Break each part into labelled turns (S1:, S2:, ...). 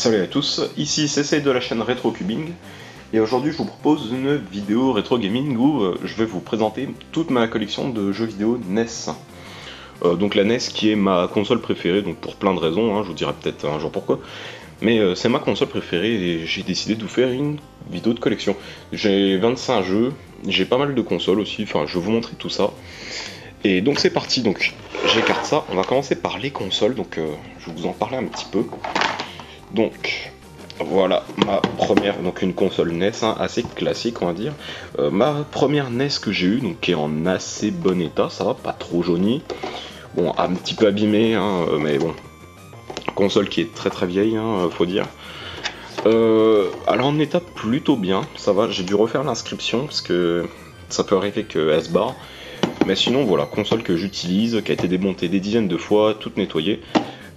S1: Salut à tous, ici CC de la chaîne Retro Cubing et aujourd'hui je vous propose une vidéo rétro gaming où je vais vous présenter toute ma collection de jeux vidéo NES. Donc la NES qui est ma console préférée, donc pour plein de raisons, je vous dirai peut-être un jour pourquoi, mais c'est ma console préférée et j'ai décidé de vous faire une vidéo de collection. J'ai 25 jeux, j'ai pas mal de consoles aussi, enfin je vais vous montrer tout ça. Et donc c'est parti, donc j'écarte ça, on va commencer par les consoles, donc je vais vous en parler un petit peu. Donc voilà ma première, donc une console NES assez classique on va dire. Ma première NES que j'ai eue, donc qui est en assez bon état, ça va, pas trop jauni. Bon, un petit peu abîmé, mais bon, console qui est très vieille, faut dire. Elle est en état plutôt bien, ça va, j'ai dû refaire l'inscription parce que ça peut arriver qu'elle se barre. Mais sinon voilà, console que j'utilise, qui a été démontée des dizaines de fois, toute nettoyée.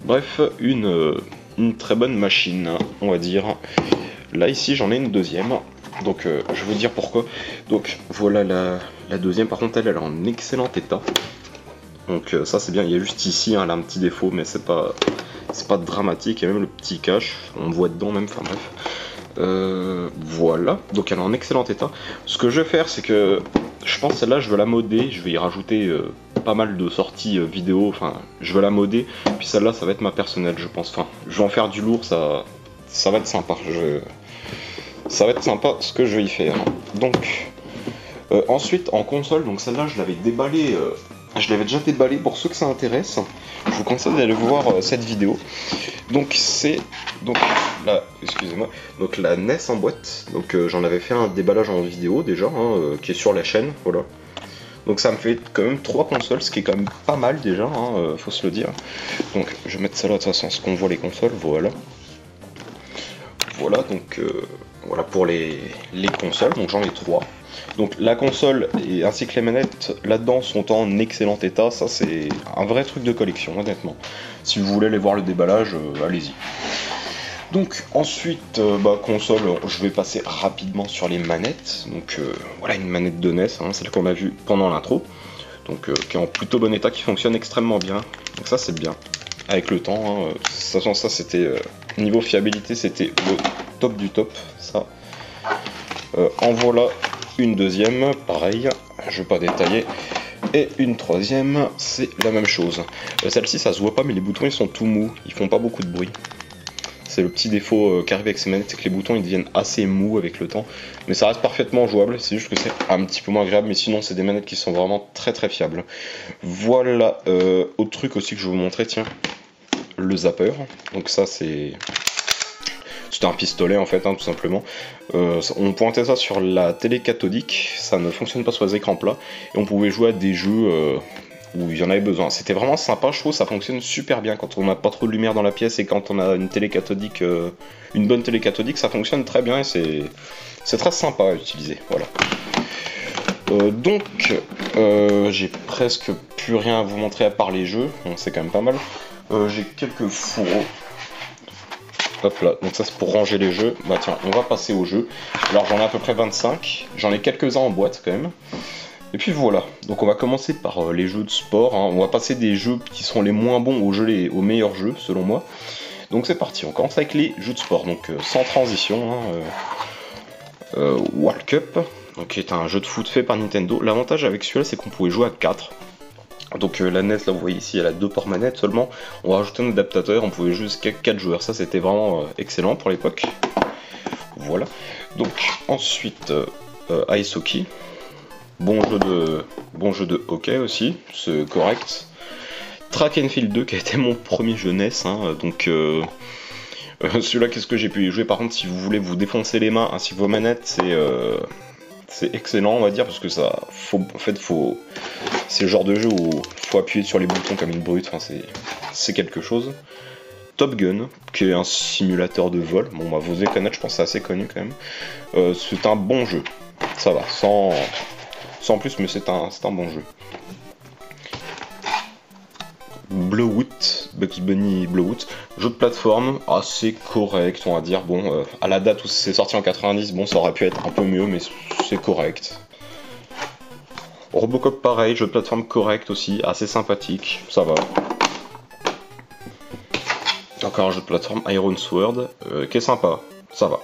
S1: Bref, une très bonne machine, on va dire. Là ici j'en ai une deuxième, donc je vais vous dire pourquoi. Donc voilà la deuxième, par contre elle est en excellent état. Donc ça c'est bien, il y a juste ici elle a un petit défaut, mais c'est pas dramatique, il y a même le petit cache, on le voit dedans même, enfin bref. Voilà, donc elle est en excellent état. Ce que je vais faire c'est que je pense celle-là je vais la modder, je vais y rajouter pas mal de sorties vidéo, enfin je vais la modder, puis celle-là ça va être ma personnelle je pense, enfin je vais en faire du lourd, ça va être sympa, ça va être sympa ce que je vais y faire. Donc ensuite en console, donc celle-là je l'avais déballée, je l'avais déjà déballée, pour ceux que ça intéresse, je vous conseille d'aller voir cette vidéo. Donc c'est donc là, excusez-moi, donc la NES en boîte, donc j'en avais fait un déballage en vidéo déjà, qui est sur la chaîne, voilà. Donc ça me fait quand même 3 consoles, ce qui est quand même pas mal déjà, faut se le dire. Donc je vais mettre ça là de toute façon, ce qu'on voit les consoles, voilà. Voilà, donc voilà pour les consoles, donc j'en ai 3. Donc la console et ainsi que les manettes là-dedans sont en excellent état, ça c'est un vrai truc de collection honnêtement. Si vous voulez aller voir le déballage, allez-y. Donc ensuite, console, je vais passer rapidement sur les manettes. Donc voilà une manette de NES, celle qu'on a vue pendant l'intro. Donc qui est en plutôt bon état, qui fonctionne extrêmement bien. Donc ça c'est bien. Avec le temps, de toute façon ça c'était, niveau fiabilité c'était le top du top, ça. En voilà une deuxième, pareil, je vais pas détailler. Et une troisième, c'est la même chose. Celle-ci ça se voit pas mais les boutons ils sont tout mous, ils font pas beaucoup de bruit. C'est le petit défaut qui arrive avec ces manettes, c'est que les boutons ils deviennent assez mous avec le temps. Mais ça reste parfaitement jouable, c'est juste que c'est un petit peu moins agréable, mais sinon c'est des manettes qui sont vraiment très fiables. Voilà, autre truc aussi que je vais vous montrer, tiens, le zapper. Donc ça c'est un pistolet en fait, tout simplement. On pointait ça sur la télé cathodique, ça ne fonctionne pas sur les écrans plats, et on pouvait jouer à des jeux où il y en avait besoin. C'était vraiment sympa, je trouve, ça fonctionne super bien quand on n'a pas trop de lumière dans la pièce et quand on a une télé cathodique, une bonne télé cathodique, ça fonctionne très bien et c'est très sympa à utiliser, voilà. Donc, j'ai presque plus rien à vous montrer à part les jeux, bon, c'est quand même pas mal. J'ai quelques fourreaux. Hop là, donc ça c'est pour ranger les jeux. Bah tiens, on va passer aux jeux. Alors j'en ai à peu près 25, j'en ai quelques-uns en boîte quand même. Et puis voilà, donc on va commencer par les jeux de sport, on va passer des jeux qui sont les moins bons aux meilleurs jeux selon moi. Donc c'est parti, on commence avec les jeux de sport, donc sans transition, World Cup, donc, qui est un jeu de foot fait par Nintendo. L'avantage avec celui-là c'est qu'on pouvait jouer à 4. Donc la NES, là vous voyez ici, elle a 2 ports manettes seulement. On va rajouter un adaptateur, on pouvait jouer jusqu'à 4 joueurs, ça c'était vraiment excellent pour l'époque. Voilà, donc ensuite Ice Hockey. Bon jeu de hockey aussi, c'est correct. Track and Field 2 qui a été mon premier jeu NES, donc celui-là qu'est-ce que j'ai pu y jouer. Par contre si vous voulez vous défoncer les mains ainsi que vos manettes, c'est excellent on va dire, parce que ça c'est le genre de jeu où faut appuyer sur les boutons comme une brute, c'est quelque chose. Top Gun, qui est un simulateur de vol, bon bah vous devez connaître, je pense que c'est assez connu quand même. C'est un bon jeu, ça va, sans plus, mais c'est un bon jeu. Blowout, Bugs Bunny Blowout, jeu de plateforme assez correct on va dire. Bon, à la date où c'est sorti en 90, bon ça aurait pu être un peu mieux mais c'est correct. Robocop pareil, jeu de plateforme correct aussi, assez sympathique, ça va. Hop encore un jeu de plateforme, Iron Sword, qui est sympa, ça va.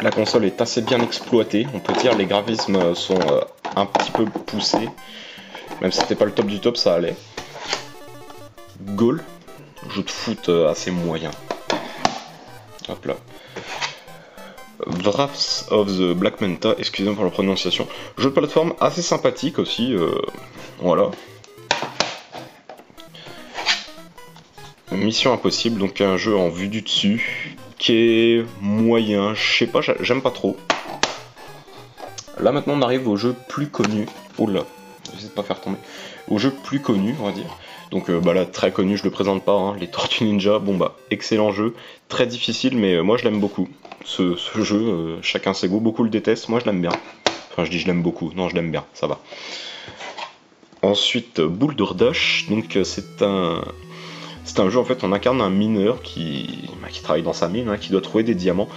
S1: La console est assez bien exploitée, on peut dire les graphismes sont un petit peu poussés, même si c'était pas le top du top, ça allait. Goal, jeu de foot assez moyen. Hop là. Wrath of the Black Manta, excusez-moi pour la prononciation. Jeu de plateforme assez sympathique aussi, voilà. Mission Impossible, donc un jeu en vue du dessus, qui est moyen, je sais pas, j'aime pas trop. Là maintenant on arrive au jeu plus connu. Oula, j'essaie de pas faire tomber. Au jeu plus connu, on va dire. Donc là, très connu, je le présente pas, hein. Les Tortues Ninja, bon bah, excellent jeu, très difficile, mais moi je l'aime beaucoup. Ce jeu, chacun ses goûts, beaucoup le détestent, moi je l'aime bien. Enfin, je dis je l'aime beaucoup, non, je l'aime bien, ça va. Ensuite, Boulder Dash, donc c'est un jeu, en fait, on incarne un mineur qui travaille dans sa mine, hein, qui doit trouver des diamants.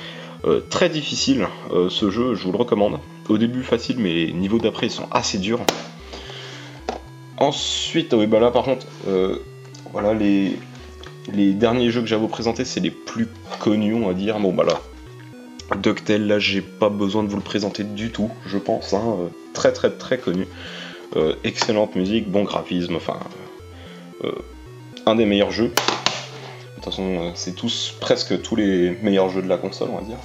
S1: Très difficile, ce jeu, je vous le recommande. Au début facile, mais les niveaux d'après ils sont assez durs. Ensuite, oui, bah là par contre, voilà, les derniers jeux que j'ai à vous présenter, c'est les plus connus, on va dire. Bon bah là, DuckTales, là j'ai pas besoin de vous le présenter du tout, je pense, hein, très très très connu. Excellente musique, bon graphisme, enfin, un des meilleurs jeux. De toute façon, c'est presque tous les meilleurs jeux de la console, on va dire.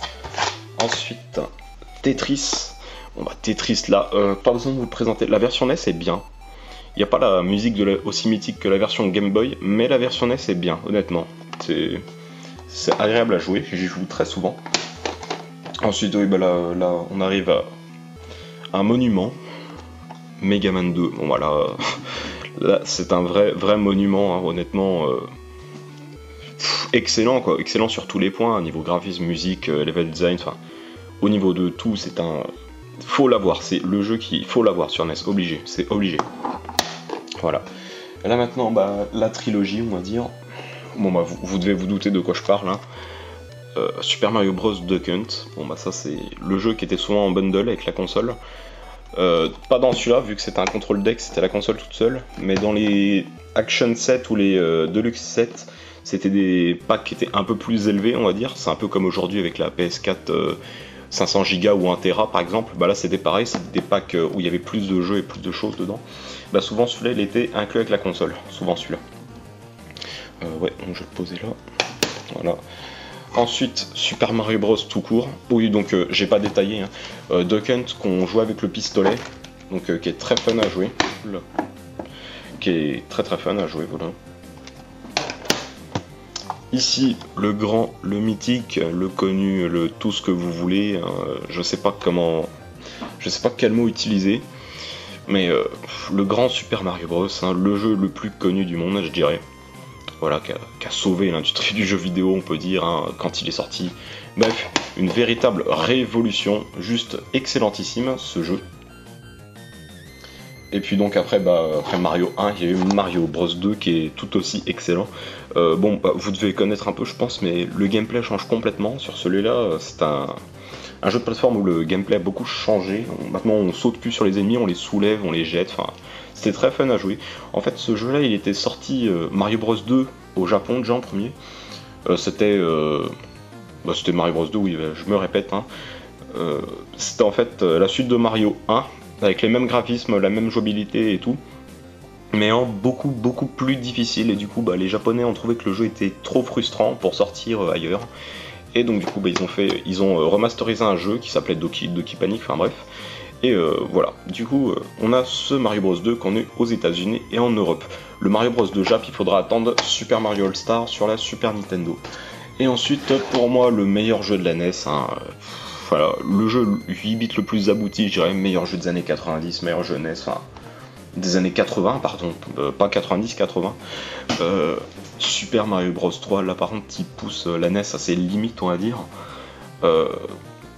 S1: Ensuite, Tetris. Bon bah Tetris là, pas besoin de vous le présenter. La version NES est bien. Il n'y a pas la musique aussi mythique que la version Game Boy, mais la version NES est bien, honnêtement. C'est agréable à jouer, j'y joue très souvent. Ensuite, oui, bah là on arrive à un monument, Mega Man 2. Bon voilà, là c'est un vrai monument, hein, honnêtement. Excellent quoi, excellent sur tous les points, niveau graphisme, musique, level design, enfin, au niveau de tout, c'est un... Faut l'avoir, c'est le jeu qu'il faut l'avoir sur NES, obligé, c'est obligé. Voilà. Là maintenant, bah, la trilogie, on va dire. Bon bah vous devez vous douter de quoi je parle, hein. Super Mario Bros. Duck Hunt. Bon bah ça c'est le jeu qui était souvent en bundle avec la console. Pas dans celui-là, vu que c'était un contrôle deck, c'était la console toute seule. Mais dans les Action Set ou les Deluxe Set, c'était des packs qui étaient un peu plus élevés, on va dire. C'est un peu comme aujourd'hui avec la PS4 500 Go ou 1 Tera par exemple. Bah là c'était pareil, c'était des packs où il y avait plus de jeux et plus de choses dedans. Bah souvent celui-là il était inclus avec la console, souvent celui-là. Ouais, donc je vais le poser là. Voilà. Ensuite, Super Mario Bros tout court. Oui, donc j'ai pas détaillé, hein. Duck Hunt qu'on joue avec le pistolet, donc qui est très fun à jouer. Là. Qui est très fun à jouer, voilà. Ici, le grand, le mythique, le connu, le tout ce que vous voulez. Hein, je sais pas quel mot utiliser, mais le grand Super Mario Bros, hein, le jeu le plus connu du monde, je dirais. Voilà, qui a sauvé l'industrie du jeu vidéo, on peut dire, hein, quand il est sorti. Bref, une véritable révolution, juste excellentissime ce jeu. Et puis donc après Mario 1, il y a eu Mario Bros 2 qui est tout aussi excellent. Bon, bah, vous devez connaître un peu je pense, mais le gameplay change complètement sur celui-là. C'est un jeu de plateforme où le gameplay a beaucoup changé. Maintenant on saute plus sur les ennemis, on les soulève, on les jette, enfin... C'était très fun à jouer. En fait, ce jeu-là, il était sorti Mario Bros 2 au Japon déjà en premier. C'était Mario Bros 2, oui, je me répète. Hein. C'était en fait la suite de Mario 1, avec les mêmes graphismes, la même jouabilité et tout, mais en beaucoup plus difficile. Et du coup, bah, les Japonais ont trouvé que le jeu était trop frustrant pour sortir ailleurs. Et donc du coup, bah, ils ont remasterisé un jeu qui s'appelait Doki Panic, enfin bref. Et voilà, du coup, on a ce Mario Bros 2 qu'on a aux États-Unis et en Europe. Le Mario Bros 2 Jap, il faudra attendre Super Mario All-Star sur la Super Nintendo. Et ensuite, pour moi, le meilleur jeu de la NES, hein, voilà, le jeu 8 bits le plus abouti, je dirais, meilleur jeu des années 90, meilleur jeu NES, enfin, des années 80, pardon, pas 90, 80. Super Mario Bros 3, là par contre, il pousse la NES à ses limites, on va dire.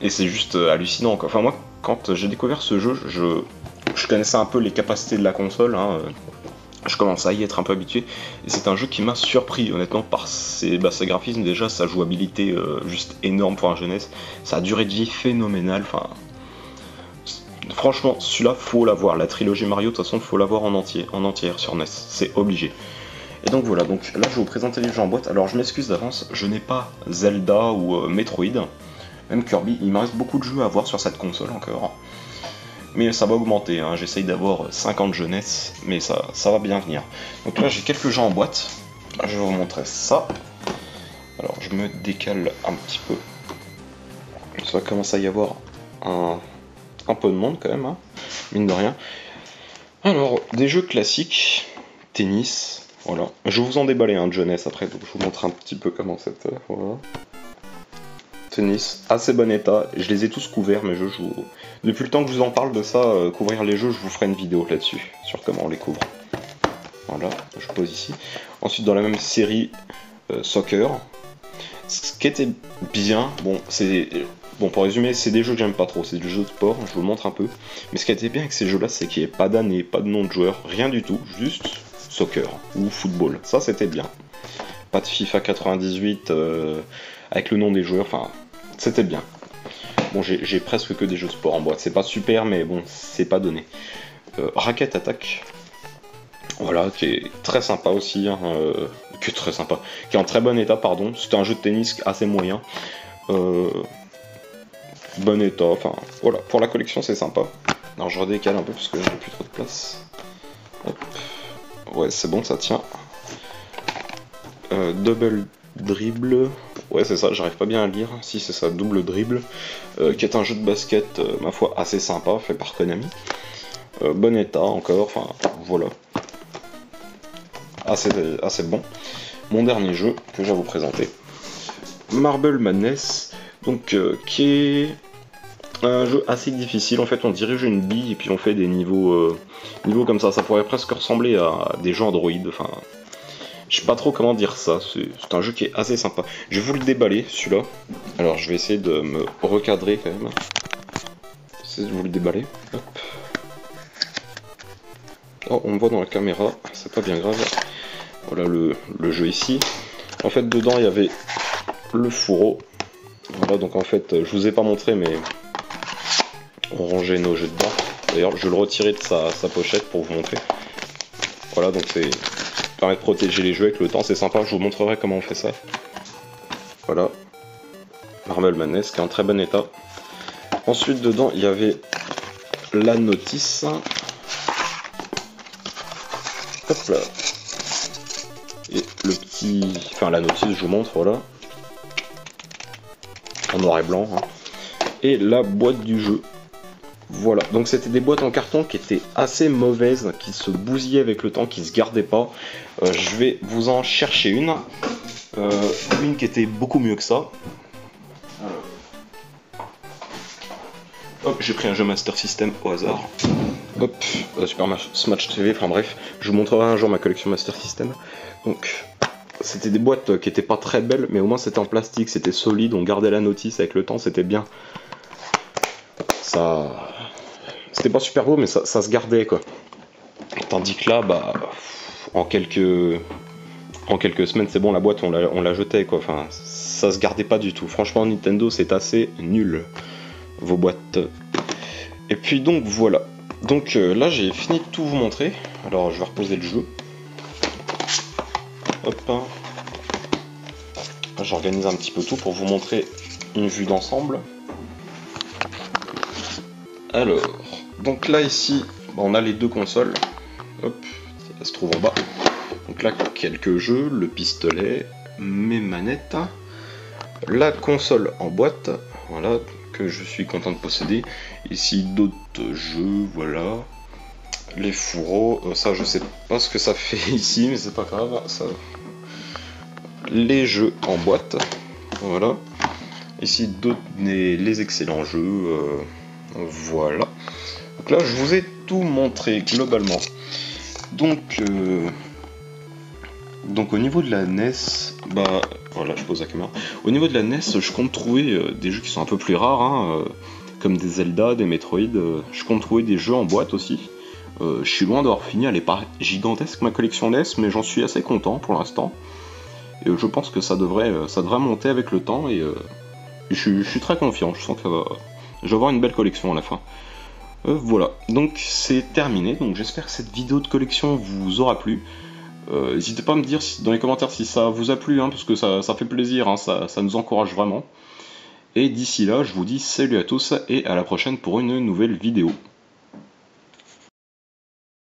S1: Et c'est juste hallucinant, quoi. Enfin, moi, quand j'ai découvert ce jeu, je connaissais un peu les capacités de la console, hein, je commençais à y être un peu habitué, et c'est un jeu qui m'a surpris, honnêtement, par ses graphismes, déjà, sa jouabilité juste énorme pour un jeunesse, sa durée de vie phénoménale, enfin... Franchement, celui-là, faut l'avoir, la trilogie Mario, de toute façon, faut l'avoir en entière sur NES, c'est obligé. Et donc voilà, donc là je vais vous présenter les jeux en boîte. Alors je m'excuse d'avance, je n'ai pas Zelda ou Metroid, même Kirby, il me reste beaucoup de jeux à voir sur cette console encore. Mais ça va augmenter, hein. J'essaye d'avoir 50 jeunesses, mais ça va bien venir. Donc là j'ai quelques jeux en boîte, je vais vous montrer ça. Alors je me décale un petit peu. Ça va commencer à y avoir un peu de monde quand même, hein, mine de rien. Alors, des jeux classiques, tennis, voilà. Je vais vous en déballer un de jeunesse après, donc je vous montre un petit peu comment c'est. Voilà. Tennis, assez bon état, je les ai tous couverts mes jeux. Depuis le temps que je vous en parle de ça, couvrir les jeux, je vous ferai une vidéo là-dessus, sur comment on les couvre. Voilà, je pose ici. Ensuite, dans la même série, soccer. Ce qui était bien, bon, pour résumer, c'est des jeux que j'aime pas trop, c'est des jeux de sport, je vous le montre un peu. Mais ce qui était bien avec ces jeux-là, c'est qu'il n'y ait pas d'année, pas de nom de joueur, rien du tout, juste soccer ou football. Ça, c'était bien. Pas de FIFA 98 avec le nom des joueurs, enfin, c'était bien. Bon, j'ai presque que des jeux de sport en boîte, c'est pas super, mais bon, c'est pas donné. Racket Attack, voilà, qui est très sympa aussi, hein, qui est en très bon état, pardon. C'était un jeu de tennis assez moyen. Bon état, enfin voilà, pour la collection c'est sympa. Alors je redécale un peu parce que j'ai plus trop de place. Hop. Ouais, c'est bon, ça tient. Double Dribble, ouais c'est ça, j'arrive pas bien à le lire. Si c'est ça, Double Dribble, qui est un jeu de basket, ma foi, assez sympa, fait par Konami. Bon état encore, enfin voilà. Assez bon. Mon dernier jeu que je vais vous présenter, Marble Madness, donc qui est un jeu assez difficile. En fait, on dirige une bille et puis on fait des niveaux comme ça. Ça pourrait presque ressembler à des jeux Android. Enfin, je sais pas trop comment dire ça. C'est un jeu qui est assez sympa. Je vais vous le déballer, celui-là. Alors, je vais essayer de me recadrer quand même. J'essaie de vous le déballer. Hop. Oh, on me voit dans la caméra. C'est pas bien grave. Voilà le jeu ici. En fait, dedans, il y avait le fourreau. Voilà, donc en fait, je vous ai pas montré, mais on rangeait nos jeux dedans. D'ailleurs, je vais le retirer de sa pochette pour vous montrer. Voilà, donc ça permet de protéger les jeux avec le temps, c'est sympa, je vous montrerai comment on fait ça. Voilà. Marble Madness, qui est en très bon état. Ensuite, dedans, il y avait la notice. Hop là. Et le petit... Enfin, la notice, je vous montre, voilà. En noir et blanc. Hein. Et la boîte du jeu. Voilà, donc c'était des boîtes en carton qui étaient assez mauvaises, qui se bousillaient avec le temps, qui se gardaient pas. Je vais vous en chercher une. Une qui était beaucoup mieux que ça. Hop, j'ai pris un jeu Master System au hasard. Hop, Super Smash TV, enfin bref, je vous montrerai un jour ma collection Master System. Donc, c'était des boîtes qui étaient pas très belles, mais au moins c'était en plastique, c'était solide, on gardait la notice avec le temps, c'était bien. Ça... C'était pas super beau, mais ça se gardait, quoi. Tandis que là, bah, en quelques semaines, c'est bon, la boîte, on la jetait, quoi. Enfin, ça se gardait pas du tout. Franchement, Nintendo, c'est assez nul, vos boîtes. Et puis donc, voilà. Donc là, j'ai fini de tout vous montrer. Alors, je vais reposer le jeu. Hop. J'organise un petit peu tout pour vous montrer une vue d'ensemble. Alors, donc là ici, on a les deux consoles. Hop, ça se trouve en bas. Donc là, quelques jeux, le pistolet, mes manettes, la console en boîte, voilà, que je suis content de posséder. Ici, d'autres jeux, voilà. Les fourreaux, ça je sais pas ce que ça fait ici, mais c'est pas grave. Ça... Les jeux en boîte, voilà. Ici, d'autres, les excellents jeux. Voilà. Donc là, je vous ai tout montré globalement. Donc au niveau de la NES, bah voilà, je pose la caméra. Au niveau de la NES, je compte trouver des jeux qui sont un peu plus rares, hein, comme des Zelda, des Metroid. Je compte trouver des jeux en boîte aussi. Je suis loin d'avoir fini, elle est pas gigantesque ma collection NES, mais j'en suis assez content pour l'instant. Et je pense que ça devrait monter avec le temps et je suis très confiant. Je sens que je vais avoir une belle collection à la fin. Voilà, donc c'est terminé. Donc j'espère que cette vidéo de collection vous aura plu. N'hésitez pas à me dire dans les commentaires si ça vous a plu, parce que ça fait plaisir, ça nous encourage vraiment. Et d'ici là, je vous dis salut à tous et à la prochaine pour une nouvelle vidéo.